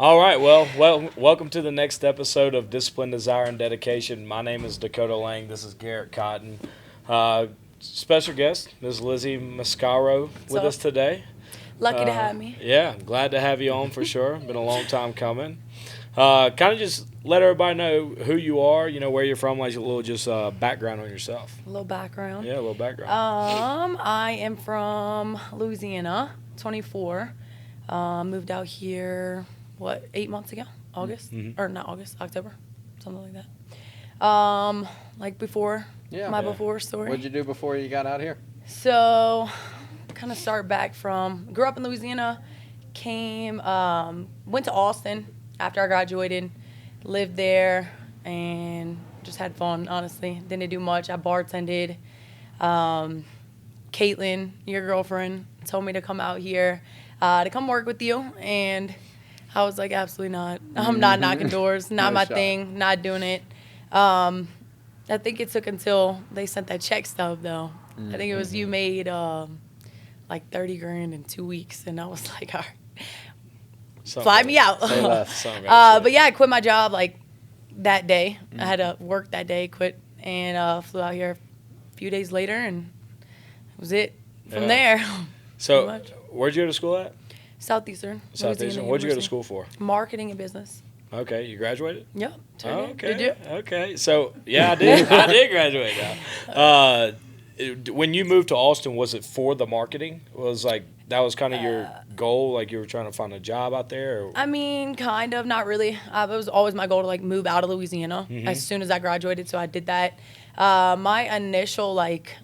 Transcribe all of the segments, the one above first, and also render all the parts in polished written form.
All right, welcome to the next episode of Discipline, Desire, and Dedication. My name is Dakota Lang. This is Garrett Cotton. Special guest, Ms. Lizzie Mascaro, with us today. Lucky to have me. Yeah, glad to have you on for sure. Been a long time coming. Kind of just let everybody know who you are, where you're from, like a little just background on yourself. A little background. Yeah, a little background. I am from Louisiana, 24. Moved out here, 8 months ago? August? Mm-hmm. Or not August, October, something like that. Like before, before story. What'd you do before you got out here? So, kind of start back from, grew up in Louisiana, went to Austin after I graduated, lived there, and just had fun, honestly. Didn't do much. I bartended. Caitlin, your girlfriend, told me to come out here to come work with you, and I was like, absolutely not. I'm not knocking doors, not No my shot. thing, not doing it. I think it took until they sent that check stub, though. I think it was you made like 30 grand in 2 weeks, and I was like, all right. Fly me out. Say less. But yeah, I quit my job like that day. I had to work that day, quit, and flew out here a few days later, and that was it from there. So, much. where'd you go to school at? Southeastern. Southeastern. Louisiana What'd you go to University. school for? Marketing and business. Okay, you graduated? Yep. Oh, Did. okay. Did you? Okay. So, yeah, I did. I did graduate now. When you moved to Austin, was it for the marketing? Was like that was kind of your goal? Like you were trying to find a job out there? Or? I mean, kind of, not really. It was always my goal to like move out of Louisiana as soon as I graduated, so I did that. My initial like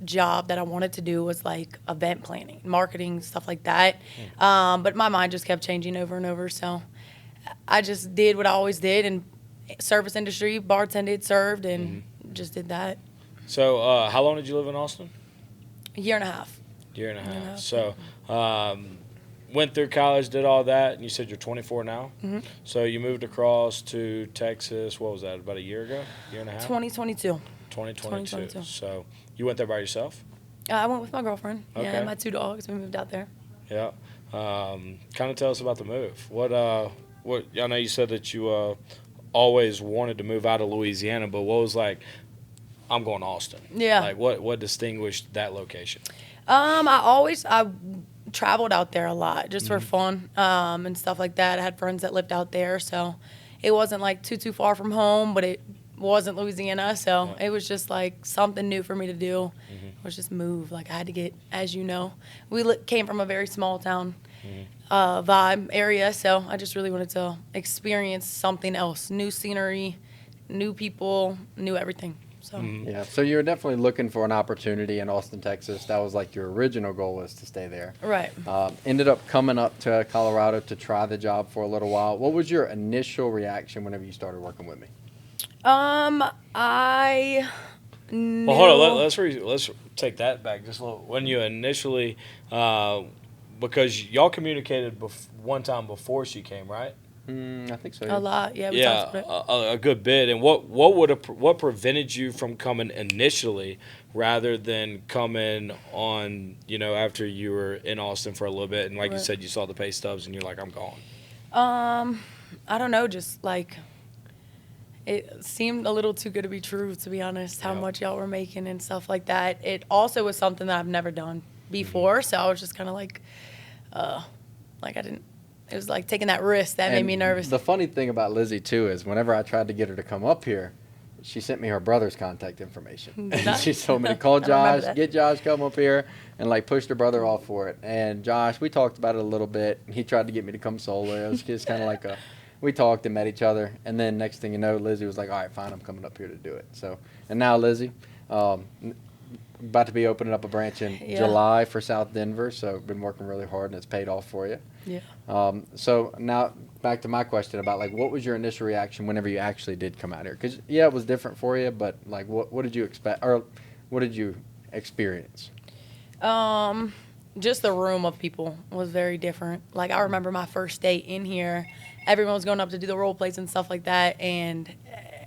job that I wanted to do was like event planning, marketing, stuff like that. But my mind just kept changing over and over, so I just did what I always did, and service industry, bartended, served, and just did that. So, how long did you live in Austin? A year and a half. Year and a half. and a half. So, went through college, did all that, and you said you're 24 now. Mm-hmm. So you moved across to Texas. What was that? About a year ago? Year and a half? 2022. 2022. So you went there by yourself? I went with my girlfriend. Okay. Yeah, and my 2 dogs. We moved out there. Yeah. Kind of tell us about the move. What? I know you said that you always wanted to move out of Louisiana, but what was like? I'm going to Austin. Yeah. Like what distinguished that location? I traveled out there a lot just for fun and stuff like that. I had friends that lived out there, so it wasn't like too far from home, but it wasn't Louisiana, so it was just like something new for me to do. It was just move. Like I had to get, as you know, we came from a very small town vibe area, so I just really wanted to experience something else, new scenery, new people, new everything. So. Yeah, so you were definitely looking for an opportunity in Austin, Texas. That was like your original goal was to stay there. Right. Ended up coming up to Colorado to try the job for a little while. What was your initial reaction whenever you started working with me? I knew. Well, hold on. Let's take that back just a little. When you initially, because y'all communicated one time before she came, right? I think so. A lot, yeah. We talked about it. A good bit. And what prevented you from coming initially, rather than coming on, after you were in Austin for a little bit, and like you said, you saw the pay stubs, and you're like, I'm gone. I don't know, just like it seemed a little too good to be true, to be honest, how much y'all were making and stuff like that. It also was something that I've never done before, so I was just kind of like I didn't. It was like taking that risk that made me nervous. The funny thing about Lizzie, too, is whenever I tried to get her to come up here, she sent me her brother's contact information. And she told me to call Josh, get Josh, come up here, and like pushed her brother off for it. And Josh, we talked about it a little bit. And he tried to get me to come solo. It was just kind of like we talked and met each other. And then next thing you know, Lizzie was like, all right, fine, I'm coming up here to do it. So, and now Lizzie, about to be opening up a branch in July for South Denver. So been working really hard, and it's paid off for you. Yeah. So now back to my question about like what was your initial reaction whenever you actually did come out here? Because it was different for you, but like what did you expect or what did you experience? Just the room of people was very different. Like I remember my first day in here, everyone was going up to do the role plays and stuff like that, and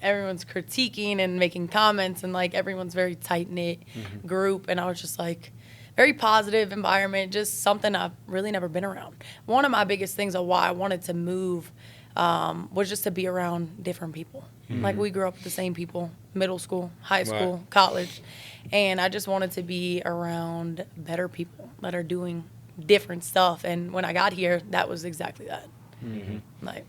everyone's critiquing and making comments, and like everyone's very tight knit group, and I was just like, very positive environment, just something I've really never been around. One of my biggest things of why I wanted to move was just to be around different people. Like, we grew up with the same people, middle school, high school, college, and I just wanted to be around better people that are doing different stuff. And when I got here, that was exactly that. Like,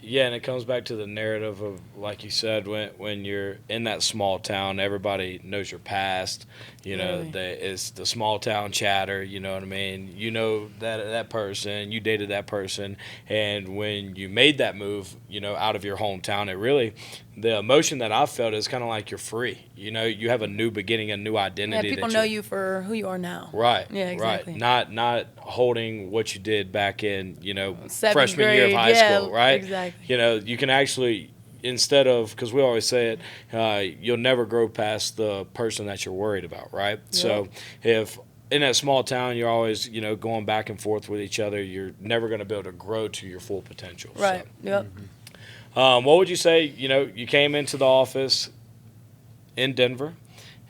yeah, and it comes back to the narrative of, like you said, when you're in that small town, everybody knows your past. You know, it's the small town chatter. You know what I mean? You know that person, you dated that person, and when you made that move, you know, out of your hometown, it really, the emotion that I felt is kind of like you're free. You know, you have a new beginning, a new identity. Yeah, people know you for who you are now. Right. Yeah, exactly. Right. Not holding what you did back in, you know, 7th freshman year of high school, right? Exactly. You know, you can actually, instead of, because we always say it, you'll never grow past the person that you're worried about, right? Yep. So if in that small town you're always, you know, going back and forth with each other, you're never going to be able to grow to your full potential. Right. So. Yep. What would you say, you know, you came into the office in Denver,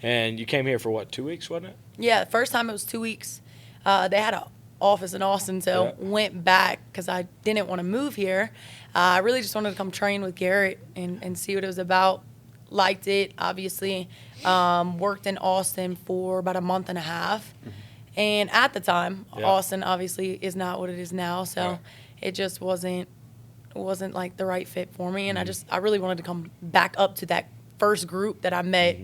and you came here for, what, 2 weeks, wasn't it? Yeah, the first time it was 2 weeks. They had an office in Austin, so went back because I didn't want to move here. I really just wanted to come train with Garrett and see what it was about. Liked it, obviously. Worked in Austin for about a month and a half. And at the time, Austin obviously is not what it is now, so it just wasn't like the right fit for me. And I really wanted to come back up to that first group that I met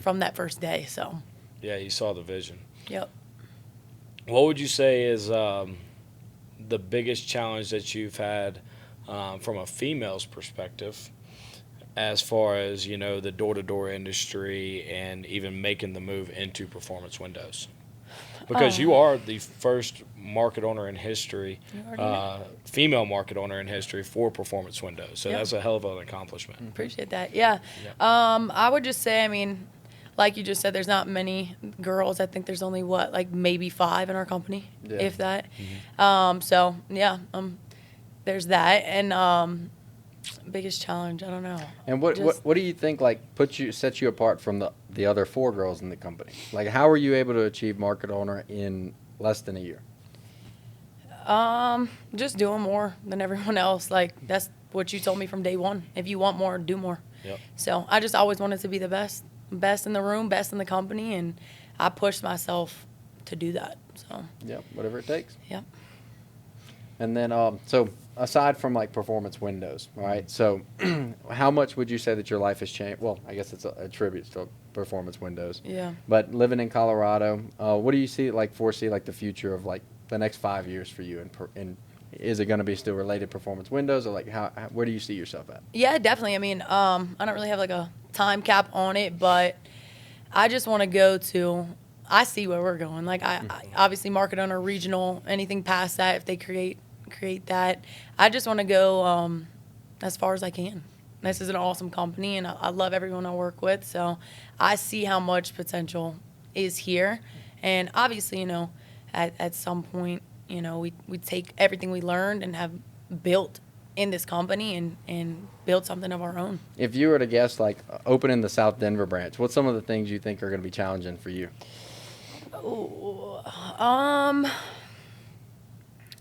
from that first day. So yeah, you saw the vision. Yep. What would you say is the biggest challenge that you've had from a female's perspective, as far as, you know, the door-to-door industry and even making the move into performance windows? Because you are the first market owner in history, female market owner in history for performance windows. So that's a hell of an accomplishment. Appreciate that. Yeah. I would just say, I mean, like you just said, there's not many girls. I think there's only, like maybe 5 in our company, if that. So, yeah, there's that. And biggest challenge, I don't know. And what do you think, like, sets you apart from the other 4 girls in the company? Like, how were you able to achieve market owner in less than a year? Just doing more than everyone else. Like, that's what you told me from day one. If you want more, do more. Yep. So I just always wanted to be the best in the room, best in the company, and I pushed myself to do that. So yep, whatever it takes. Yep. And then so aside from like performance windows, right? So how much would you say that your life has changed? Well, I guess it's a tribute to performance windows. Yeah. But living in Colorado, what do you foresee like the future of like the next 5 years for you? And is it going to be still related performance windows, or like where do you see yourself at? Yeah, definitely. I mean, I don't really have like a time cap on it, but I just want to go to. I see where we're going. Like I obviously market owner, regional, anything past that, if they create that. I just want to go as far as I can. This is an awesome company, and I love everyone I work with. So I see how much potential is here, and obviously, you know, at some point, you know, we take everything we learned and have built in this company and build something of our own. If you were to guess, like, opening the South Denver branch, what's some of the things you think are going to be challenging for you? Ooh,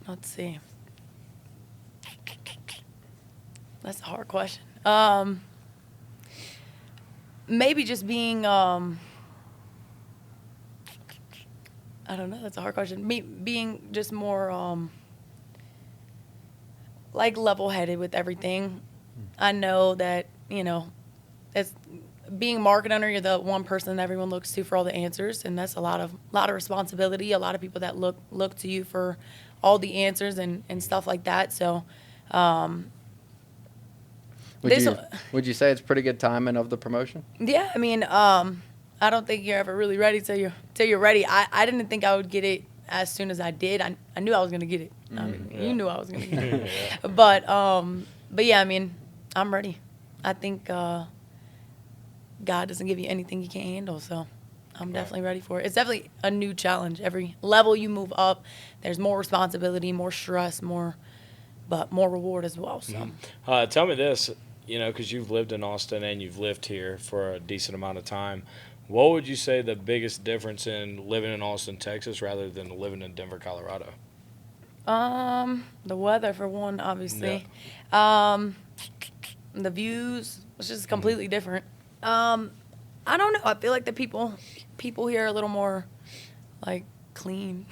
let's see. That's a hard question. Maybe just being, I don't know, that's a hard question. Being just more, like, level-headed with everything. I know that, you know, as being a market owner, you're the one person that everyone looks to for all the answers, and that's a lot of responsibility, a lot of people that look to you for all the answers and stuff like that. So, would you say it's pretty good timing of the promotion? Yeah, I mean, I don't think you're ever really ready till you're ready. I didn't think I would get it as soon as I did. I knew I was gonna get it. I mean, you knew I was gonna get it. But yeah, I mean, I'm ready. I think God doesn't give you anything you can't handle, so I'm definitely ready for it. It's definitely a new challenge. Every level you move up, there's more responsibility, more stress, but more reward as well. So, tell me this, you know, because you've lived in Austin and you've lived here for a decent amount of time. What would you say the biggest difference in living in Austin, Texas, rather than living in Denver, Colorado? The weather for one, obviously. The views, it's just completely different. I don't know. I feel like the people here are a little more like clean,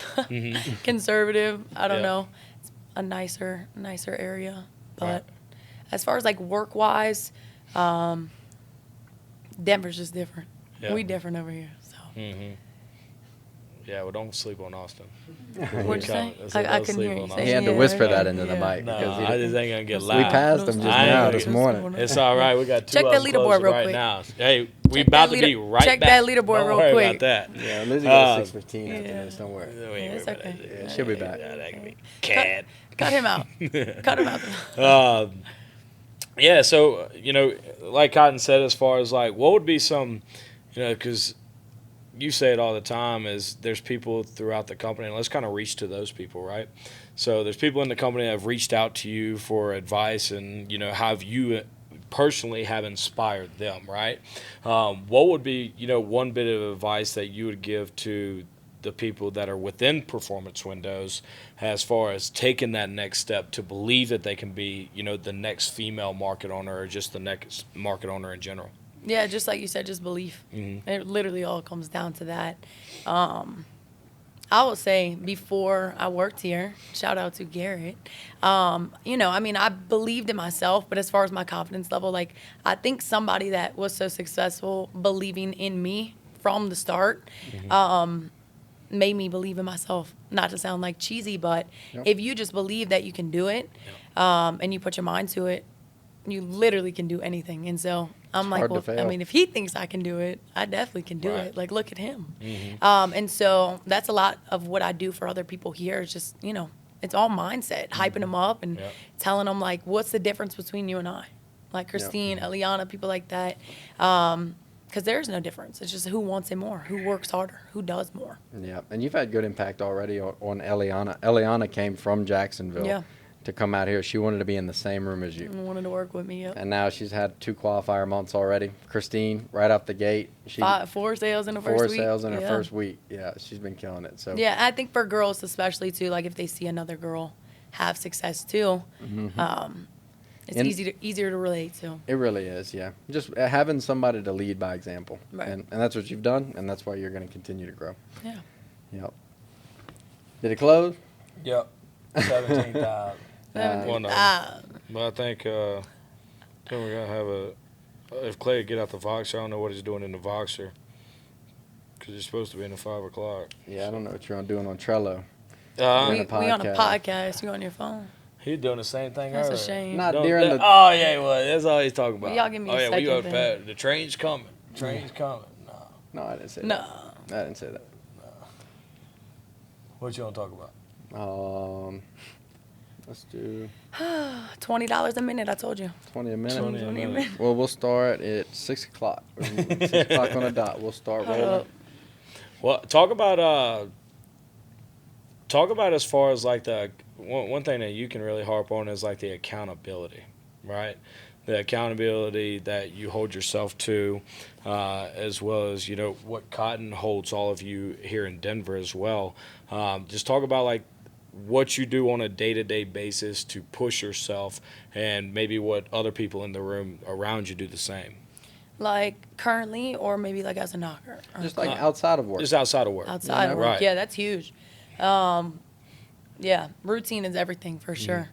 conservative. I don't know. It's a nicer area. But as far as like work wise, Denver's just different. Yeah. We different over here. So. Yeah, well, don't sleep on Austin. What'd you say? I couldn't hear you. He had to whisper that into the mic. No, I just ain't going to get loud. We passed him just now this morning. It's all right. We got 2 check that leaderboard real right quick. Now. Hey, we about to be right check back. Check that leaderboard don't real quick. About that. Yeah, Lizzie got 6:15 after this. Don't worry. It's okay. Yeah, she'll be back. Cat. Cut him out. Cut him out. Yeah, so, like Cotton said, as far as like, what would be some, because you say it all the time, is there's people throughout the company, and let's kind of reach to those people, right? So there's people in the company that have reached out to you for advice, and have you personally have inspired them, right? What would be one bit of advice that you would give to the people that are within performance windows as far as taking that next step to believe that they can be the next female market owner or just the next market owner in general? Yeah, just like you said, just belief. It literally all comes down to that. I would say before I worked here, shout out to Garrett, I believed in myself, but as far as my confidence level, like I think somebody that was so successful believing in me from the start made me believe in myself. Not to sound like cheesy, but if you just believe that you can do it and you put your mind to it, you literally can do anything. And so I'm like, well, I mean, if he thinks I can do it, I definitely can do it. Like, look at him. And so that's a lot of what I do for other people here. It's just, it's all mindset, hyping them up and telling them, like, what's the difference between you and I? Like Christine, Eliana, people like that. Because there's no difference. It's just who wants it more, who works harder, who does more. Yeah, and you've had good impact already on Eliana. Eliana came from Jacksonville to come out here. She wanted to be in the same room as you. Wanted to work with me, And now she's had 2 qualifier months already. Christine, right off the gate. 4 sales in the first week. 4 sales in her first week. Yeah, she's been killing it. So yeah, I think for girls especially, too, like if they see another girl have success, too, it's easier to relate to. It really is, yeah. Just having somebody to lead by example. Right. And that's what you've done, and that's why you're going to continue to grow. Yeah. Yep. Did it close? Yep. 17,000. But I think we're going to have if Clay get out the Voxer, I don't know what he's doing in the Voxer because he's supposed to be in the 5 o'clock. Yeah, I don't know what you're doing on Trello. We on a podcast. You on your phone. He's doing the same thing. That's a shame. Not during the. Oh yeah, he was. That's all he's talking about. Y'all give me a second. The train's coming. Train's coming. No, I didn't say that. No. I didn't say that. No. What you want to talk about? Let's do $20 a minute. I told you. 20 a minute. 20 a minute. Well, we'll start at 6 o'clock. 6 o'clock on the dot. We'll start rolling. Well, talk about as far as like the one thing that you can really harp on is like the accountability, right? The accountability that you hold yourself to, as well as what Cotton holds all of you here in Denver as well. Just talk about like what you do on a day-to-day basis to push yourself, and maybe what other people in the room around you do the same. Like currently, or maybe like as a knocker? Just like outside of work. Just outside of work. Outside of work, right. Yeah, that's huge. Yeah, routine is everything for sure.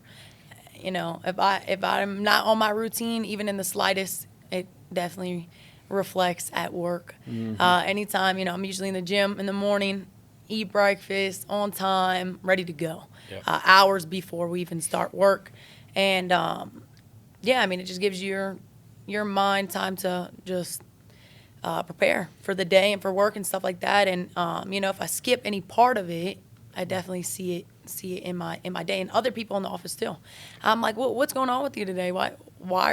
If I'm not on my routine, even in the slightest, it definitely reflects at work. Anytime, I'm usually in the gym in the morning, eat breakfast on time, ready to go. Yep. Hours before we even start work. And it just gives your mind time to just prepare for the day and for work and stuff like that. And if I skip any part of it, I definitely see it in my day, and other people in the office too. I'm like, what's going on with you today? Why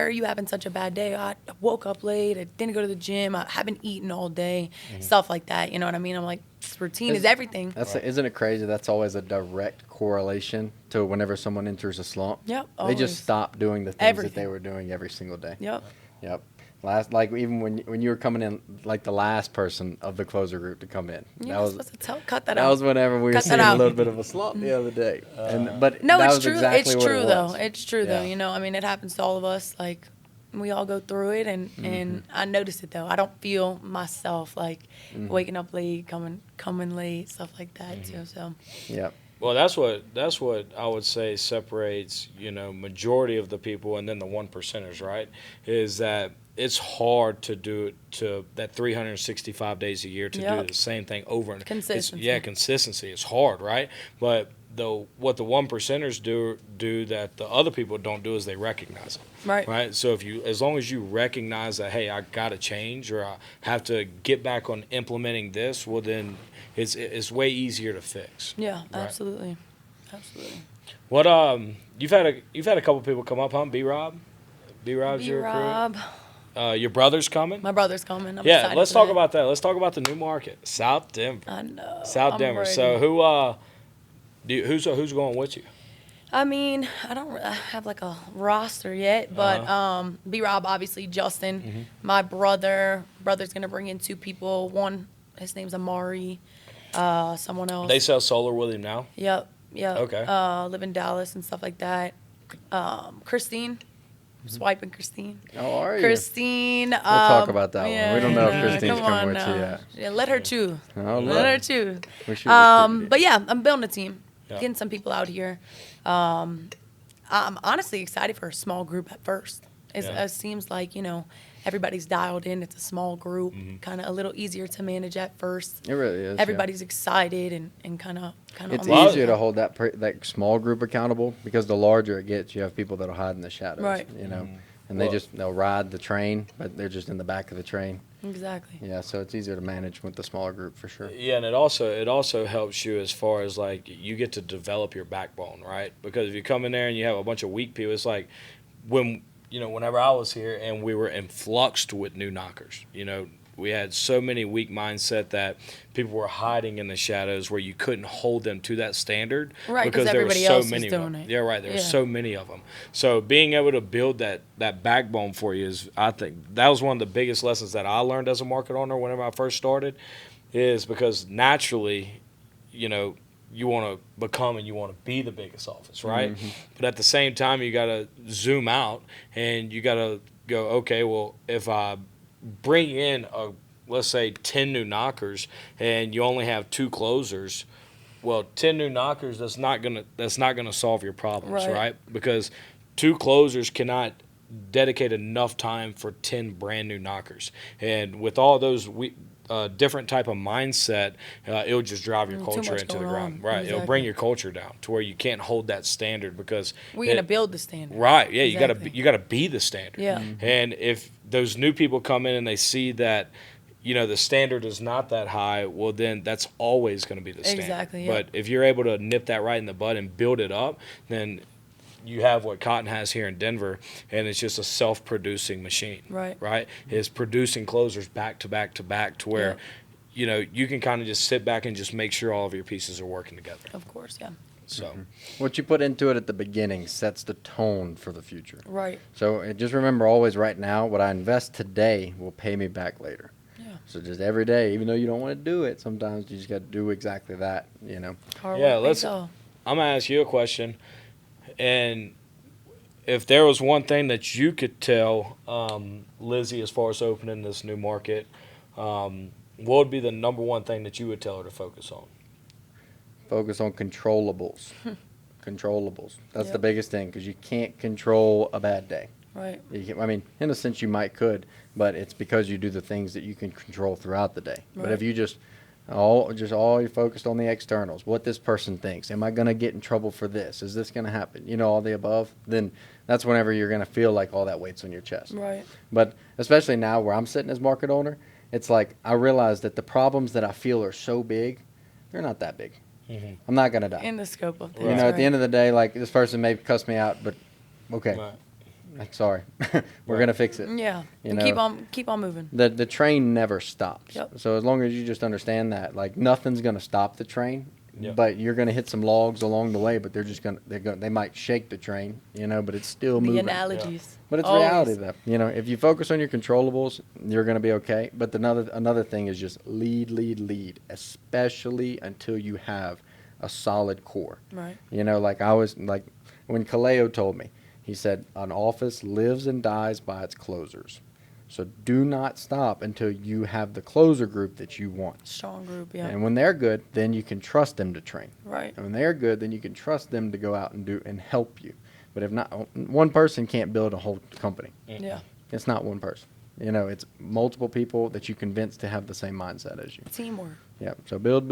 are you having such a bad day? I woke up late. I didn't go to the gym. I haven't eaten all day. Stuff like that. You know what I mean? I'm like, routine is everything. Isn't it crazy? That's always a direct correlation to whenever someone enters a slump. Yep. They just stop doing the things that they were doing every single day. Yep. Like even when you were coming in, like the last person of the closer group to come in. You're not supposed to cut that out. That was whenever we were Cut that seeing a out. little bit of a slump the other day. But No, that it's was true. exactly It's what true it though. was. It's true though. Yeah. You know, I mean, it happens to all of us. Like, we all go through it, and I notice it though. I don't feel myself like waking up late, coming late, stuff like that too. So. Yep. Well, that's what I would say separates, majority of the people and then the 1%ers, right? Is that it's hard to do it to that 365 days a year to do the same thing over and consistency. Consistency is hard, right? But what the 1%ers do that the other people don't do is they recognize it. Right. So as long as you recognize that, hey, I got to change or I have to get back on implementing this, well then it's way easier to fix. Yeah, right? absolutely. What you've had a couple people come up, huh? B-Rob's your recruit. Your brot's coming? My brother's coming. I'm yeah, excited let's for talk that. about that. Let's talk about the new market, South Denver. I know. South I'm Denver. ready. So who's going with you? I mean, I don't really have like a roster yet, but B-Rob, obviously, Justin, my brother's gonna bring in 2 people. One, his name's Amari. Someone else. They sell solar with him now. Yep. Okay. Live in Dallas and stuff like that. Christine. Swiping Christine. How are you? Christine. We'll talk about that yeah, one. We don't know if yeah, Christine's come coming on with now. you yet. Yeah, let her choose. Oh, Let her choose. We should recruit you. But yeah, I'm building a team. Yeah. Getting some people out here. I'm honestly excited for a small group at first. It seems like, everybody's dialed in. It's a small group, kind of a little easier to manage at first. It really is. Everybody's excited and kind of. It's on easier to hold that small group accountable because the larger it gets, you have people that'll hide in the shadows. Right. And they'll ride the train, but they're just in the back of the train. Exactly. Yeah, so it's easier to manage with the smaller group for sure. Yeah, and it also helps you as far as like you get to develop your backbone, right? Because if you come in there and you have a bunch of weak people, it's like whenever I was here and we were influxed with new knockers, we had so many weak mindset that people were hiding in the shadows where you couldn't hold them to that standard. Right, because there were everybody so else many is of doing them. it. Yeah, right. There were Yeah. so many of them. So being able to build that backbone for you is, I think, that was one of the biggest lessons that I learned as a market owner whenever I first started, is because naturally, you want to become and you want to be the biggest office, right? But at the same time, you got to zoom out and you got to go, okay, well, if I bring in let's say 10 new knockers and you only have 2 closers, well, 10 new knockers, that's not gonna solve your problems, right? Because 2 closers cannot dedicate enough time for 10 brand new knockers. And with all those different type of mindset, it'll just drive your culture into the ground. Right. Exactly. It'll bring your culture down to where you can't hold that standard because we're going to build the standard. Right. Yeah. Exactly. You gotta be the standard. Yeah. And if those new people come in and they see that, the standard is not that high, well, then that's always going to be the standard. Exactly, yeah. But if you're able to nip that right in the bud and build it up, then you have what Cotton has here in Denver, and it's just a self-producing machine. Right? It's producing closers back to back to back to where, you can kind of just sit back and just make sure all of your pieces are working together. Of course, yeah. So, What you put into it at the beginning sets the tone for the future. Right. So just remember always right now, what I invest today will pay me back later. Yeah. So just every day, even though you don't want to do it, sometimes you just got to do exactly that, Hard yeah, work pays off. I'm going to ask you a question. And if there was one thing that you could tell Lizzie as far as opening this new market, what would be the number one thing that you would tell her to focus on? Focus on controllables. Controllables. That's Yep. the biggest thing because you can't control a bad day. Right. I mean, in a sense, you could, but it's because you do the things that you can control throughout the day. But if Right. you all you're focused on the externals, what this person thinks, am I going to get in trouble for this? Is this going to happen? All the above. Then that's whenever you're going to feel like all that weight's on your chest. Right. But especially now where I'm sitting as market owner, it's like I realize that the problems that I feel are so big, they're not that big. I'm not going to die. In the scope of things. At the end of the day, like this person may cuss me out, but okay. Right. Sorry, we're gonna fix it. Yeah. You And know. keep on moving. The train never stops. Yep. So as long as you just understand that, like nothing's gonna stop the train, Yep. but you're going to hit some logs along the way. But they might shake the train, but it's still moving. The analogies. But it's Always. reality, though. If you focus on your controllables, you're going to be okay. But another thing is just lead, especially until you have a solid core. Right. Like when Kaleo told me, he said, an office lives and dies by its closers. So do not stop until you have the closer group that you want. Strong group, yeah. And when they're good, then you can trust them to train. Right. And when they're good, then you can trust them to go out and do and help you. But if not, one person can't build a whole company. Yeah. It's not one person. It's multiple people that you convince to have the same mindset as you. Teamwork. Yeah. So build,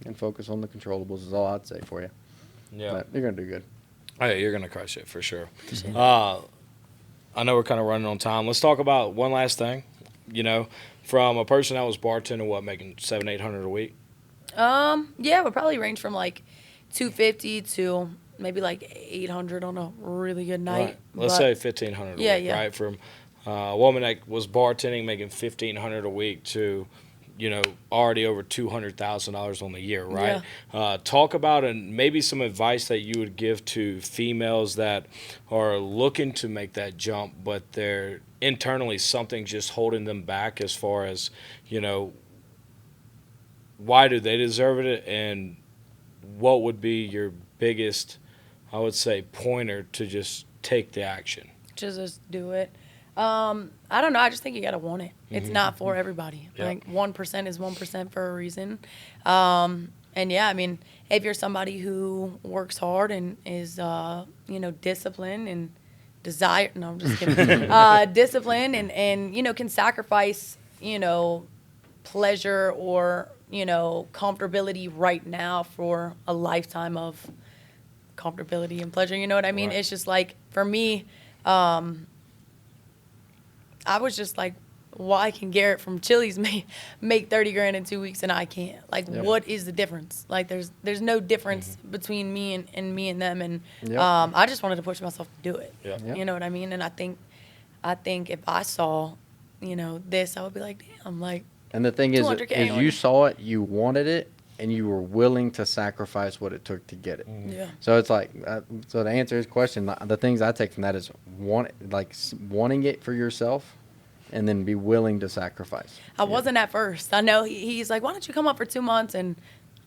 and focus on the controllables is all I'd say for you. Yeah. But you're gonna do good. Oh, yeah, you're gonna crush it for sure. I know we're kind of running on time. Let's talk about one last thing. From a person that was bartending, making $700-800 a week. Yeah, would probably range from like $250 to maybe like $800 on a really good night. Right. Let's say $1,500 a week, right? From a woman that was bartending, making $1,500 a week to, already over $200,000 on the year, right? Yeah. Talk about and maybe some advice that you would give to females that are looking to make that jump, but they're internally something just holding them back as far as, why do they deserve it, and what would be your biggest, I would say, pointer to just take the action? Just do it. I don't know. I just think you got to want it. It's not for everybody. Yeah. Like 1% is 1% for a reason. And yeah, I mean, if you're somebody who works hard and is, disciplined and no, I'm just kidding. Disciplined and, can sacrifice, pleasure or, comfortability right now for a lifetime of comfortability and pleasure. You know what I mean? Right. It's just like, for me, I was just like, why can Garrett from Chili's make $30,000 in 2 weeks and I can't? Like, what is the difference? Like, there's no difference between me and them. And I just wanted to push myself to do it. Yeah. You know what I mean? And I think if I saw, this, I would be like, damn, like. And the thing is, 200K, as you saw it, you wanted it, and you were willing to sacrifice what it took to get it. Yeah. So it's like, so to answer his question, the things I take from that is wanting it for yourself, and then be willing to sacrifice. I wasn't at first. I know he's like, why don't you come up for 2 months? And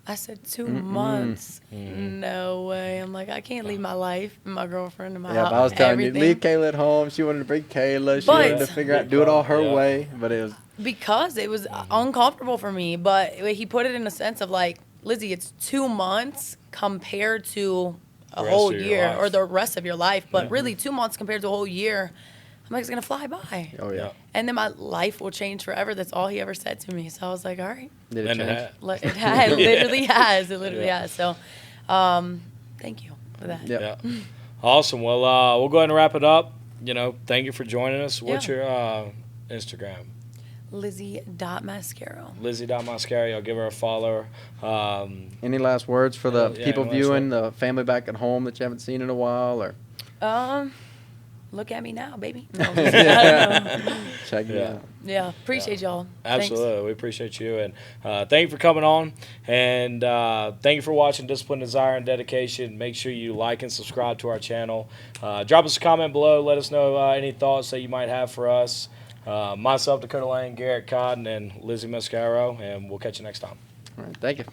I said, 2 months? No way. I'm like, I can't leave my life and my girlfriend and my house. Yeah, but I was telling everything. you, leave Kayla at home. She wanted to bring Kayla. She wanted to figure out, do it all her way. But it was. Because it was uncomfortable for me. But he put it in a sense of like, Lizzie, it's 2 months compared to a whole year or the rest of your life. But really, 2 months compared to a whole year, I'm like, it's going to fly by. Oh, yeah. And then my life will change forever. That's all he ever said to me. So I was like, all right. Did it change? It literally has. It literally has. So thank you for that. Yeah. Awesome. Well, we'll go ahead and wrap it up. Thank you for joining us. What's your Instagram? Lizzie.Mascaro. Lizzie.Mascaro. I'll give her a follow. Any last words for the people any last viewing, the family back at home that you haven't seen in a while? Or Look at me now, baby. No, I don't know. check it out. Yeah, appreciate y'all. Absolutely. Thanks. We appreciate you. And thank you for coming on. And thank you for watching Discipline, Desire, and Dedication. Make sure you like and subscribe to our channel. Drop us a comment below. Let us know any thoughts that you might have for us. Myself, Dakota Lane, Garrett Cotton, and Lizzie Mascaro. And we'll catch you next time. All right. Thank you.